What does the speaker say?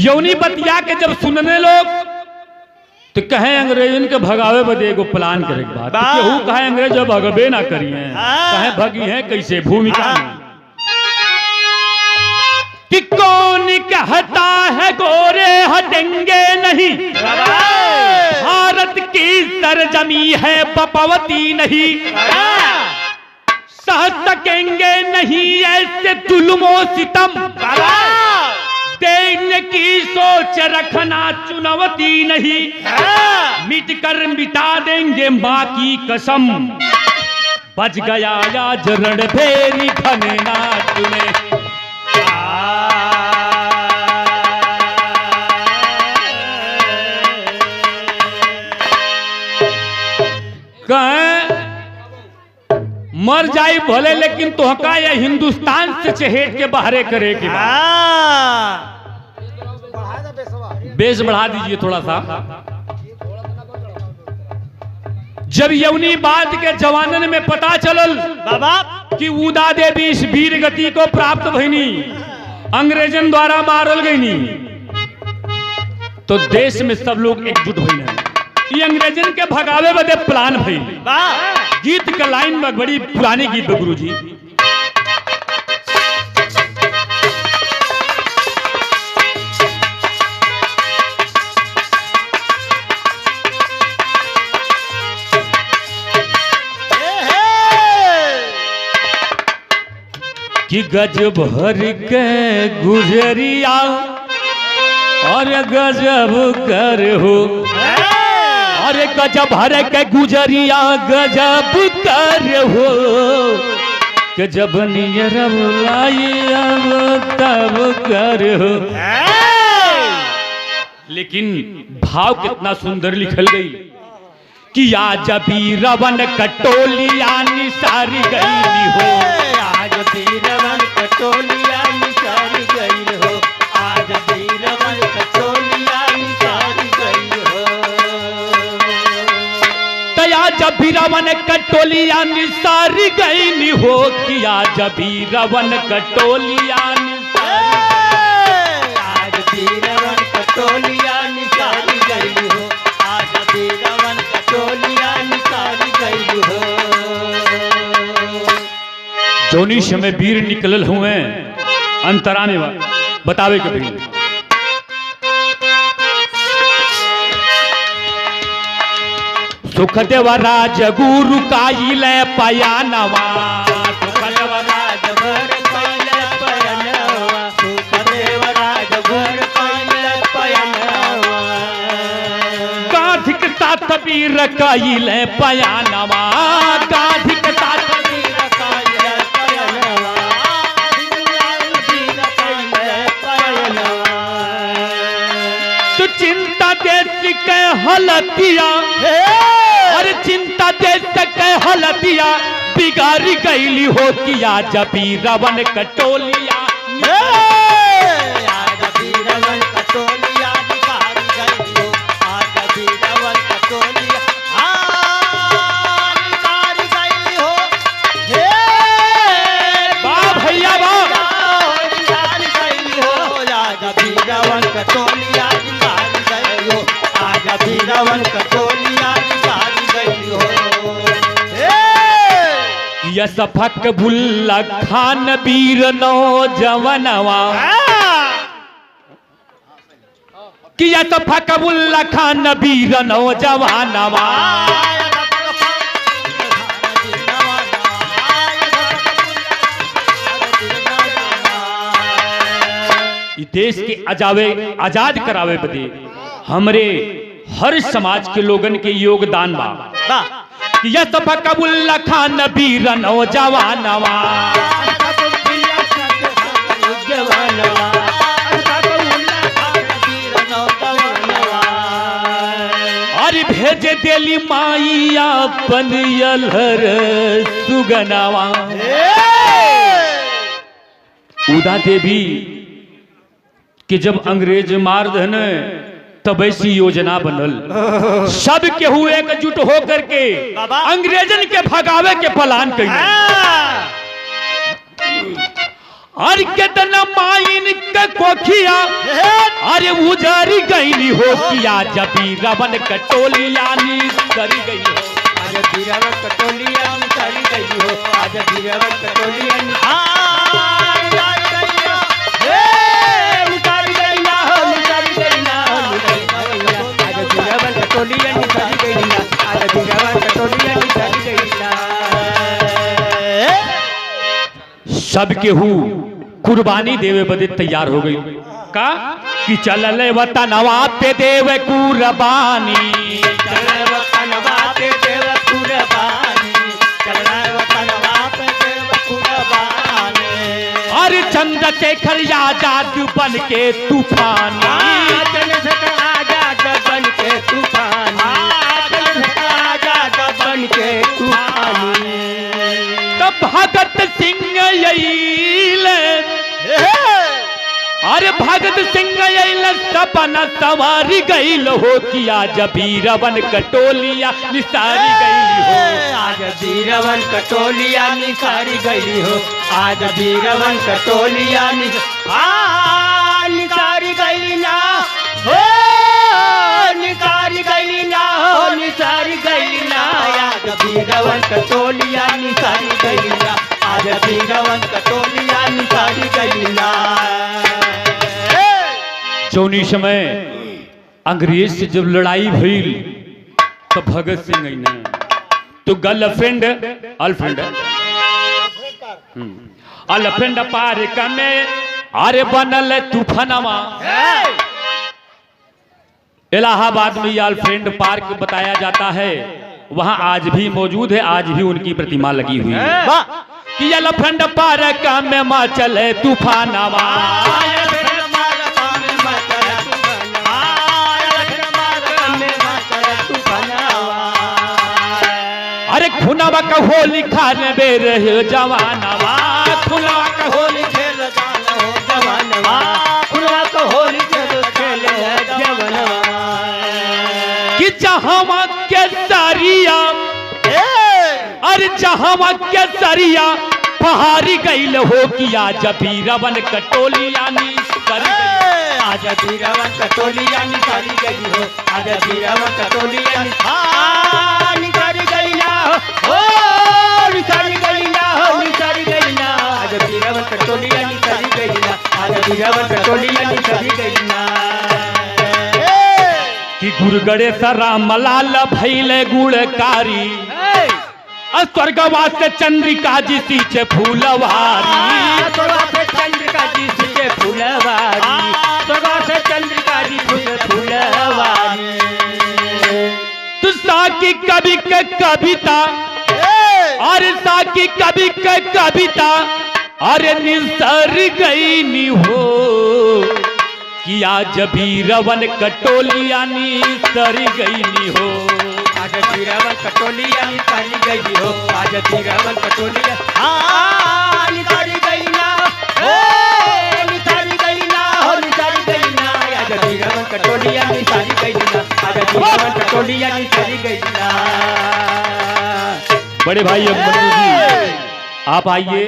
यौनी बतिया के जब सुनने लोग तो कहे अंग्रेजन के भगावे बदे एगो प्लान करे के बाद केहू कहे अंग्रेज भगबे ना करिए कहे भगी है कैसे भूमिका में कि कौन कहता है गोरे हटेंगे नहीं, भारत की सरजमी है बपवती नहीं, सह सकेंगे नहीं ऐसे जुल्मो सितम, देखने की सोच रखना चुनौती नहीं, मिट कर मिटा देंगे माँ की कसम, बच गया आज रणभेरी घने ना चुने। मर जाई भले लेकिन तोहका ये हिंदुस्तान से चहेट के बाहरे करे के बेस बढ़ा दीजिए थोड़ा सा। जब यौनी बात के जवानन में पता चलल बाबा कि उदा देवी इस वीर गति को प्राप्त भईनी, अंग्रेजन द्वारा मारल गईनी, तो देश में सब लोग एकजुट भईने। ये अंग्रेजन के भगावे बदे प्लान भई। गीत का लाइन में बड़ी पुरानी गीत है गुरु जी। कि गज भर के गुजरिया और गजब कर हो, अरे गजब भर के गुजरिया गजब कर हो, गजब नियर अब तब कर हो। लेकिन भाव कितना सुंदर लिखल गई कि आज बीरवन कटोलिया निसारी गई हो, आज बीरवन कटोलिया निसारी गई हो, आज बीरवन कटोलिया निसारी गई हो। जब बीरवन कटोलिया निसारी गई हो, किया जब बीरवन कटोलिया आज बीरवन कटोलिया निसारी गई हो, आज बीरवन कटोलिया निसारी गई हो। जोनी समय वीर निकलल हुए अंतरा में बतावे के भी सुखदेव राजगुरु काइले पयानवा, सुखदेव राजगुरु काइले पयानवा, सुखदेव राजगुरु काइले पयानवा। गाधिक साथ वीर काइले पयानवा, गाधिक साथ वीर काइले पयानवा, वीर काइले पयानवा। तो चिंता देश के हलतिया, अरे चिंता देश के हलतिया बिगाड़ी गईली हो, किया जब बीरवन कटोलिया आज बीरवन कटोलिया निसारी गई हो, आज बीरवन कटोलिया निसारी गई हो। वाह भैया वाह, निसारी गई हो, आज बीरवन कटोलिया निसारी गई हो, आज बीरवन कटोलिया निसारी गई हो। यस फक बुल्ला खान वीर नौजवनवा, कि यस फक बुल्ला खान वीर नौजवानवा, देश के आजाद करावे बदे हमरे हर समाज के लोगन के योगदान बा। यह तो फकबुल्ला खान वीर नौजवानवा, अरे भेज देली माइया अपन यलहर सुगनावा। उदा देवी कि जब अंग्रेज मार दहन तब ऐसी योजना बनल, सब केहू एकजुट होकर के अंग्रेजन के भगावे के प्लान कइले। और कितना माइन के कोखिया अरे उजारी गईली हो किया जबी रवन कटोलिया नी करी गई हो आज बीरावन कटोलिया निकाली गई हो आज बीरावन कटोलिया निकाली गई ना हो निकाली गई ना हो आज बीरावन कटोलिया निकाली गई ना आज बीरावन कटोलिया निकाली गई ना सब केहू कुर्बानी देवे बदे तैयार हो गई का कि चलले वतनवा पे देव कुर्बानी चलना वतनवा पे देव कुर्बानी चलना वतनवा पे देव कुर्बानी और चंद्रशेखर आजाद बन के तूफानी चंद्रशेखर आजाद बन के तूफानी चंद्रशेखर आजाद बन के तूफानी तब भगत सिंह अरे भगत सिंह सपना सवारी गईल हो किया जबी रवन कटोलिया निसारी गई हो आज बीरवन कटोलिया निसारी गई हो आज बीरवन कटोलिया निसारी गई ना हो निसारी गई ना हो निसारी गई ना आज बीरवन कटोलिया निसारी गई ना आज बीरवन कटोलिया निसारी गई ना जौनी समय अंग्रेज से जब लड़ाई भइल तो भगत सिंह ने तो गर्लफ्रेंड अलफ्रेंड पार कमे अरे बनल तूफानवा इलाहाबाद में अलफ्रेंड पार्क बताया जाता है वहां आज भी मौजूद है आज भी उनकी प्रतिमा लगी हुई है कि अलफ्रेंड पार्क में मां चले तूफानवा अरे खुनावा का होली खाने बे रहे जवानवा खुनावा का होली खेल जवानवा खुनावा का होली खेल जवानवा कि जहां के सरिया अरे जहां के सरिया पहाड़ी गईल हो किया जबी रवन कटोलिया नी कर आज बीरवन कटोलिया निकाली गई हो आज बीरवन कटोलिया निकाली गई ना हो निकाली गई ना हो निकाली गई ना आज बीरवन कटोलिया निकाली गई ना आज बीरवन कटोलिया निकाली गई ना कि गुरगड़े सरा मलाल भैले गुणकारी स्वर्गवास से चंद्रिका जी सींचे फूलवारी स्वर्गवास से चंद्रिका जी सींचे फूलवारी स्वर्गवास से चंद्रिका जी सींचे फूलवारी तू साकी कवि के कविता और साकी कवि के कविता अरे निसर गई नी हो कि आज भी रवन कटोलिया निसर गई नी हो आज बीरवन कटोलिया निकाली गई हो आज बीरवन कटोलिया निकाली गई ना हो निकाली गई ना हो निकाली गई ना आज बीरवन कटोलिया निकाली गई ना आज बीरवन कटोलिया निकाली गई ना बड़े भाई अकबर जी आप आइए